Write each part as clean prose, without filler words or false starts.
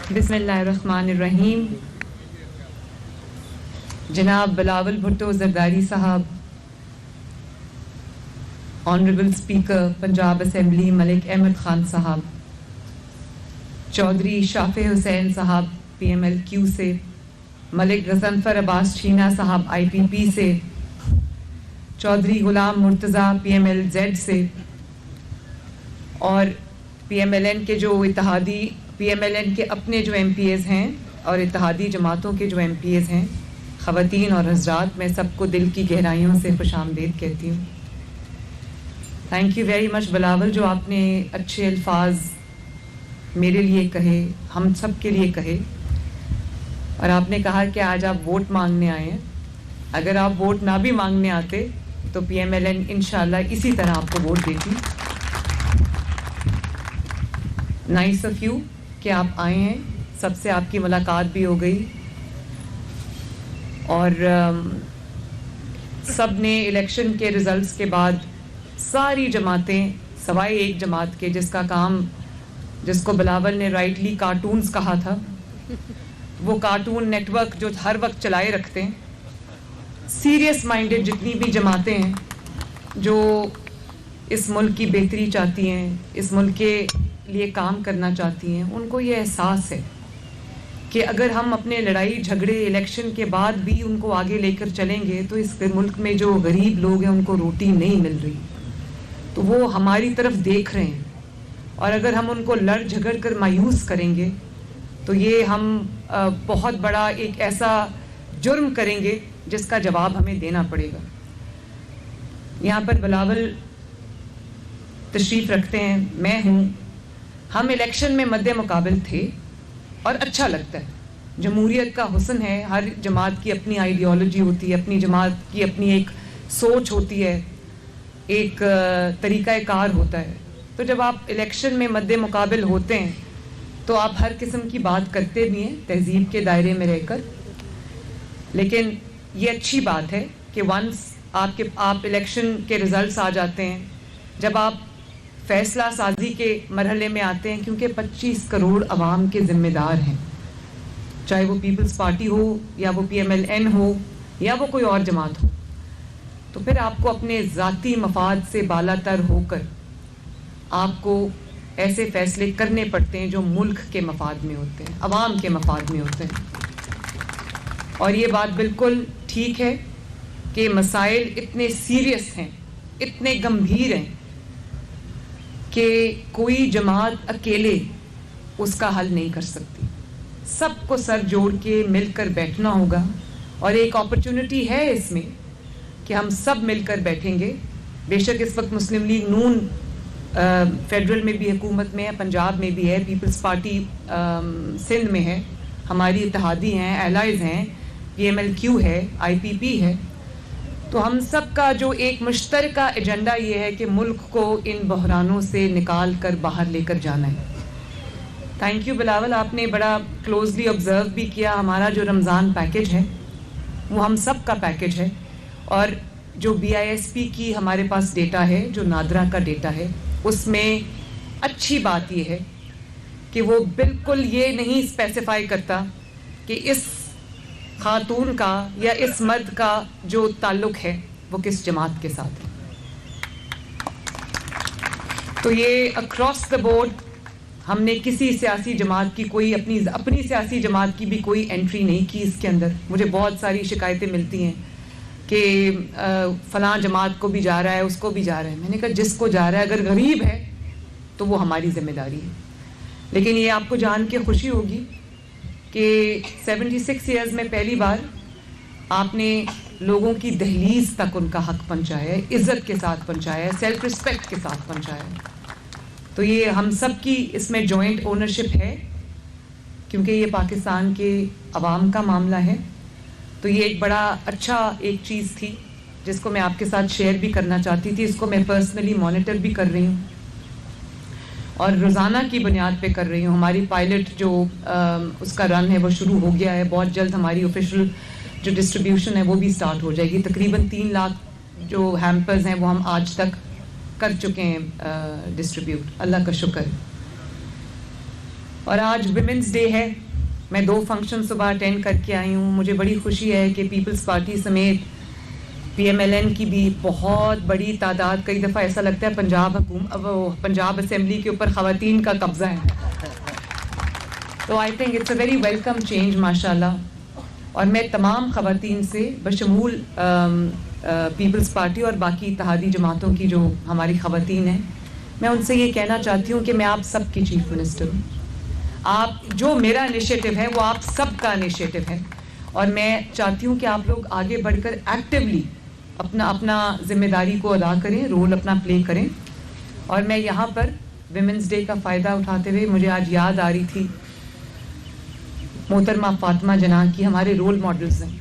बिस्मिल्लाहिर्रहमानिर्रहीम। जनाब Bilawal Bhutto Zardari sahab, honourable speaker Punjab assembly Malik Ahmad Khan sahab, Chaudhry Shafey Hussain साहब PMLQ से, मलिक गजनफर अब्बास छीना साहब IPP से, चौधरी गुलाम मुर्तज़ा PMLZ से, और PMLN के जो इत्तेहादी PMLN के अपने जो MPs हैं और इत्तेहादी जमातों के जो MPs हैं, ख़वातीन और हज़रात, मैं सबको दिल की गहराइयों से खुशामदीद कहती हूँ। Thank you very much Bilawal, जो आपने अच्छे अल्फाज मेरे लिए कहे, हम सब के लिए कहे, और आपने कहा कि आज आप वोट मांगने आए हैं। अगर आप वोट ना भी मांगने आते तो PMLN इंशाल्लाह इसी तरह आपको वोट देती। नाइस ऑफ यू कि आप आए हैं, सबसे आपकी मुलाकात भी हो गई, और सब ने इलेक्शन के रिज़ल्ट्स के बाद सारी जमातें सवाए एक जमात के, जिसका काम, जिसको बिलावल ने राइटली कार्टून्स कहा था, वो कार्टून नेटवर्क जो हर वक्त चलाए रखते हैं, सीरियस माइंडेड जितनी भी जमातें हैं जो इस मुल्क की बेहतरी चाहती हैं, इस मुल्क के लिए काम करना चाहती हैं, उनको ये एहसास है कि अगर हम अपने लड़ाई झगड़े इलेक्शन के बाद भी उनको आगे लेकर चलेंगे तो इस मुल्क में जो गरीब लोग हैं उनको रोटी नहीं मिल रही, तो वो हमारी तरफ देख रहे हैं, और अगर हम उनको लड़ झगड़ कर मायूस करेंगे तो ये हम बहुत बड़ा एक ऐसा जुर्म करेंगे जिसका जवाब हमें देना पड़ेगा। यहाँ पर बिलावल तशरीफ़ रखते हैं, मैं हूँ, हम इलेक्शन में मद्दे मुकाबिल थे और अच्छा लगता है। जमहूरियत का हुस्न है, हर जमात की अपनी आइडियोलॉजी होती है, अपनी जमात की अपनी एक सोच होती है, एक तरीक़ा कार होता है। तो जब आप इलेक्शन में मद्दे मुकाबिल होते हैं तो आप हर किस्म की बात करते भी हैं तहजीब के दायरे में रहकर, लेकिन ये अच्छी बात है कि वंस आप इलेक्शन के रिज़ल्ट्स आ जाते हैं, जब आप फैसला साजी के मरहले में आते हैं, क्योंकि 25 करोड़ अवाम के ज़िम्मेदार हैं, चाहे वो पीपल्स पार्टी हो या वो PMLN हो या वो कोई और जमात हो, तो फिर आपको अपने ज़ाती मफाद से बालातर होकर आपको ऐसे फ़ैसले करने पड़ते हैं जो मुल्क के मफाद में होते हैं, अवाम के मफाद में होते हैं। और ये बात बिल्कुल ठीक है कि मसाइल इतने सीरियस हैं, इतने गंभीर हैं कि कोई जमात अकेले उसका हल नहीं कर सकती, सबको सर जोड़ के मिलकर बैठना होगा, और एक अपॉर्चुनिटी है इसमें कि हम सब मिलकर बैठेंगे। बेशक इस वक्त मुस्लिम लीग नून फेडरल में भी हुकूमत में है, पंजाब में भी है, पीपल्स पार्टी सिंध में है, हमारी इत्तेहादी हैं, एलाइज हैं, PMLQ है, IPP है, तो हम सब का जो एक मुश्तरका एजेंडा ये है कि मुल्क को इन बहरानों से निकाल कर बाहर लेकर जाना है। थैंक यू बिलावल, आपने बड़ा क्लोजली ऑब्ज़र्व भी किया। हमारा जो रमज़ान पैकेज है वो हम सब का पैकेज है, और जो BISP की हमारे पास डेटा है, जो नादरा का डेटा है, उसमें अच्छी बात ये है कि वो बिल्कुल ये नहीं स्पेसिफाई करता कि इस खातून का या इस मर्द का जो ताल्लुक़ है वो किस जमात के साथ है। तो ये अक्रॉस द बोर्ड हमने किसी सियासी जमात की कोई अपनी सियासी जमात की भी कोई एंट्री नहीं की इसके अंदर। मुझे बहुत सारी शिकायतें मिलती हैं कि फ़लाँ जमात को भी जा रहा है, उसको भी जा रहा है। मैंने कहा जिसको जा रहा है, अगर गरीब है तो वो हमारी ज़िम्मेदारी है। लेकिन ये आपको जान के खुशी होगी कि 76 ईयर्स में पहली बार आपने लोगों की दहलीज तक उनका हक पहुँचाया है, इज़्ज़त के साथ पहुँचाया है, सेल्फ रिस्पेक्ट के साथ पहुँचाया है। तो ये हम सब की इसमें जॉइंट ओनरशिप है, क्योंकि ये पाकिस्तान के अवाम का मामला है। तो ये एक बड़ा अच्छा एक चीज़ थी जिसको मैं आपके साथ शेयर भी करना चाहती थी। इसको मैं पर्सनली मॉनिटर भी कर रही हूँ और रोज़ाना की बुनियाद पे कर रही हूँ। हमारी पायलट जो उसका रन है वो शुरू हो गया है। बहुत जल्द हमारी ऑफिशियल जो डिस्ट्रीब्यूशन है वो भी स्टार्ट हो जाएगी। तकरीबन 3 लाख जो हैम्पर्स हैं वो हम आज तक कर चुके हैं डिस्ट्रीब्यूट, अल्लाह का शुक्र। और आज विमेंस डे है। मैं 2 फंक्शन सुबह अटेंड करके आई हूँ। मुझे बड़ी खुशी है कि पीपल्स पार्टी समेत PMLN की भी बहुत बड़ी तादाद, कई दफ़ा ऐसा लगता है पंजाब असेंबली के ऊपर ख़वातीन का कब्ज़ा है। तो I think it's a very welcome change माशाल्लाह। और मैं तमाम ख़वातीन से बशमूल पीपल्स पार्टी और बाकी इत्तेहादी जमातों की जो हमारी ख़वातीन हैं, मैं उनसे ये कहना चाहती हूँ कि मैं आप सब की चीफ मिनिस्टर हूँ। आप जो मेरा इनिशिएटिव है वो आप सब का इनिशिएटिव है, और मैं चाहती हूँ कि आप लोग आगे बढ़कर एक्टिवली अपना जिम्मेदारी को अदा करें, रोल अपना प्ले करें। और मैं यहाँ पर विमेंस डे का फ़ायदा उठाते हुए, मुझे आज याद आ रही थी मोहतरमा फातिमा जना की, हमारे रोल मॉडल्स हैं।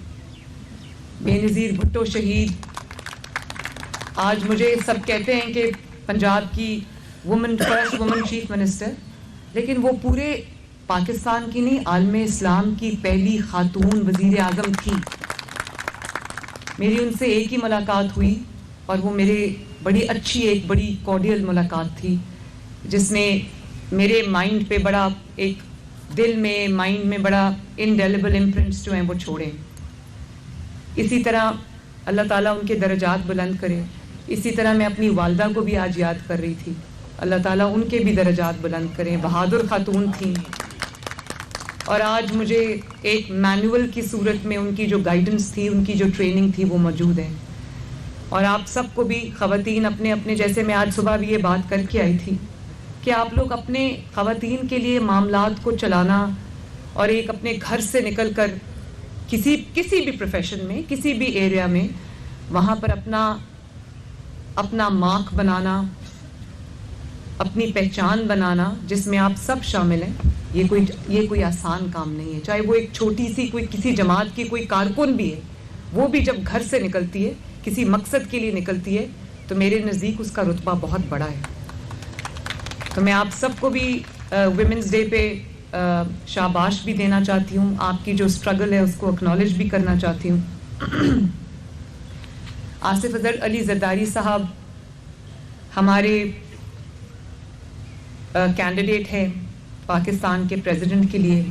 बेनज़ीर भुट्टो शहीद, आज मुझे सब कहते हैं कि पंजाब की फर्स्ट वुमन चीफ मिनिस्टर, लेकिन वो पूरे पाकिस्तान की नहीं, आलम इस्लाम की पहली खातून वज़ीर आज़म थी। मेरी उनसे एक ही मुलाकात हुई और वो मेरे बड़ी अच्छी, एक बड़ी कॉर्डियल मुलाकात थी, जिसने मेरे माइंड पे बड़ा, एक दिल में, माइंड में बड़ा इनडेलिबल इम्प्रिंट्स जो हैं वो छोड़े। इसी तरह अल्लाह ताला उनके दर्जात बुलंद करे। इसी तरह मैं अपनी वालदा को भी आज याद कर रही थी, अल्लाह ताला उनके भी दर्जात बुलंद करें। बहादुर खातून थी, और आज मुझे एक मैनुअल की सूरत में उनकी जो गाइडेंस थी, उनकी जो ट्रेनिंग थी, वो मौजूद है। और आप सबको भी ख़वातीन अपने अपने, जैसे मैं आज सुबह भी ये बात करके आई थी कि आप लोग अपने ख़वातीन के लिए मामलात को चलाना, और एक अपने घर से निकल कर किसी भी प्रोफेशन में, किसी भी एरिया में, वहाँ पर अपना मार्क बनाना, अपनी पहचान बनाना, जिसमें आप सब शामिल हैं। ये कोई आसान काम नहीं है। चाहे वो एक छोटी सी कोई किसी जमात की कोई कारकुन भी है, वो भी जब घर से निकलती है, किसी मकसद के लिए निकलती है, तो मेरे नज़दीक उसका रुतबा बहुत बड़ा है। तो मैं आप सबको भी विमेंस डे पे शाबाश भी देना चाहती हूँ। आपकी जो स्ट्रगल है उसको एक्नॉलेज भी करना चाहती हूँ। आसिफ अली जरदारी साहब हमारे कैंडिडेट है पाकिस्तान के प्रेसिडेंट के लिए।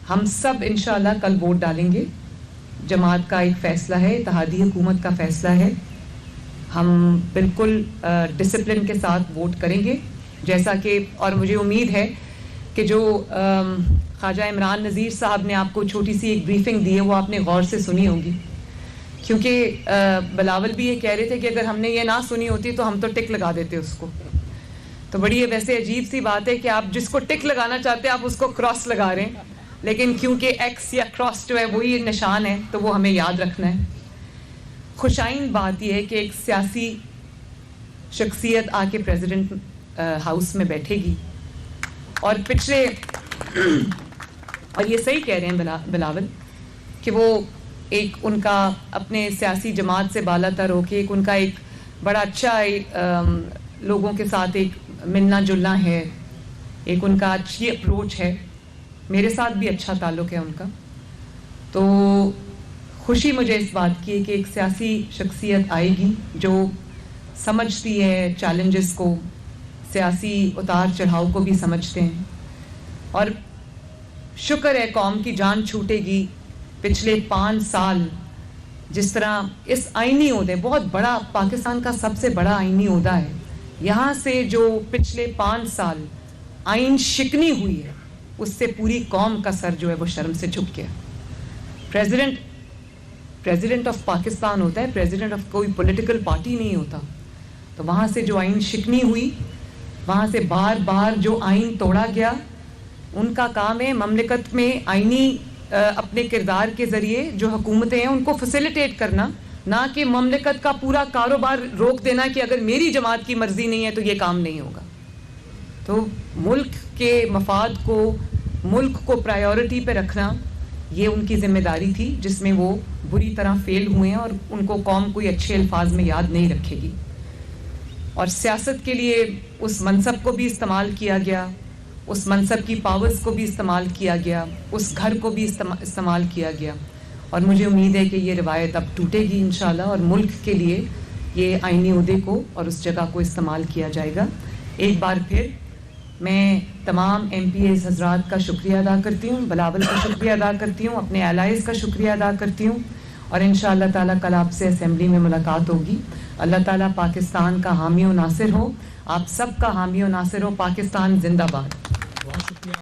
हम सब इंशाल्लाह कल वोट डालेंगे। जमात का एक फ़ैसला है, इत्तेहादी हुकूमत का फ़ैसला है। हम बिल्कुल डिसिप्लिन के साथ वोट करेंगे, जैसा कि, और मुझे उम्मीद है कि जो ख्वाजा इमरान नज़ीर साहब ने आपको छोटी सी एक ब्रीफिंग दी है, वो आपने गौर से सुनी होगी, क्योंकि बिलावल भी ये कह रहे थे कि अगर हमने ये ना सुनी होती तो हम तो टिक लगा देते उसको। तो बड़ी ये वैसे अजीब सी बात है कि आप जिसको टिक लगाना चाहते हैं आप उसको क्रॉस लगा रहे हैं, लेकिन क्योंकि एक्स या क्रॉस जो है वही निशान है, तो वो हमें याद रखना है। खुशाइन बात यह है कि एक सियासी शख्सियत आके प्रेसिडेंट हाउस में बैठेगी, और पिछले और ये सही कह रहे हैं बिलावल कि वो एक उनका अपने सियासी जमात से बालातर होके एक उनका एक बड़ा अच्छा लोगों के साथ एक मिलना जुलना है, एक उनका अच्छी अप्रोच है। मेरे साथ भी अच्छा ताल्लुक़ है उनका। तो खुशी मुझे इस बात की है कि एक सियासी शख्सियत आएगी जो समझती है चैलेंजेस को, सियासी उतार चढ़ाव को भी समझते हैं। और शुक्र है कौम की जान छूटेगी। पिछले 5 साल जिस तरह इस आईनी ओहदे, बहुत बड़ा, पाकिस्तान का सबसे बड़ा आईनी ओहदा है, यहाँ से जो पिछले 5 साल आइन शिकनी हुई है, उससे पूरी कौम का सर जो है वो शर्म से झुक गया। प्रेसिडेंट ऑफ पाकिस्तान होता है, प्रेसिडेंट ऑफ कोई पॉलिटिकल पार्टी नहीं होता। तो वहाँ से जो आइन शिकनी हुई, वहाँ से बार बार जो आइन तोड़ा गया, उनका काम है ममलिकत में आइनी अपने किरदार के ज़रिए जो हुकूमतें हैं उनको फैसिलिटेट करना, ना कि ममलिकत का पूरा कारोबार रोक देना कि अगर मेरी जमात की मर्जी नहीं है तो ये काम नहीं होगा। तो मुल्क के मफाद को, मुल्क को प्रायोरिटी पे रखना, ये उनकी जिम्मेदारी थी, जिसमें वो बुरी तरह फेल हुए हैं, और उनको कौम कोई अच्छे अल्फाज में याद नहीं रखेगी। और सियासत के लिए उस मनसब को भी इस्तेमाल किया गया, उस मनसब की पावर्स को भी इस्तेमाल किया गया, उस घर को भी इस्तेमाल किया गया। और मुझे उम्मीद है कि ये रिवायत अब टूटेगी इंशाल्लाह, और मुल्क के लिए ये आईनी ओहदे को और उस जगह को इस्तेमाल किया जाएगा। एक बार फिर मैं तमाम MPAs हजरात का शुक्रिया अदा करती हूँ, बिलावल का शुक्रिया अदा करती हूँ, अपने एलाइज का शुक्रिया अदा करती हूँ और इंशाअल्लाह ताला कल आपसे असेंबली में मुलाकात होगी। अल्लाह ताला पाकिस्तान का हामी व नासिर हो, आप सब का हामी व नासिर हो। पाकिस्तान जिंदाबाद। बहुत शुक्रिया।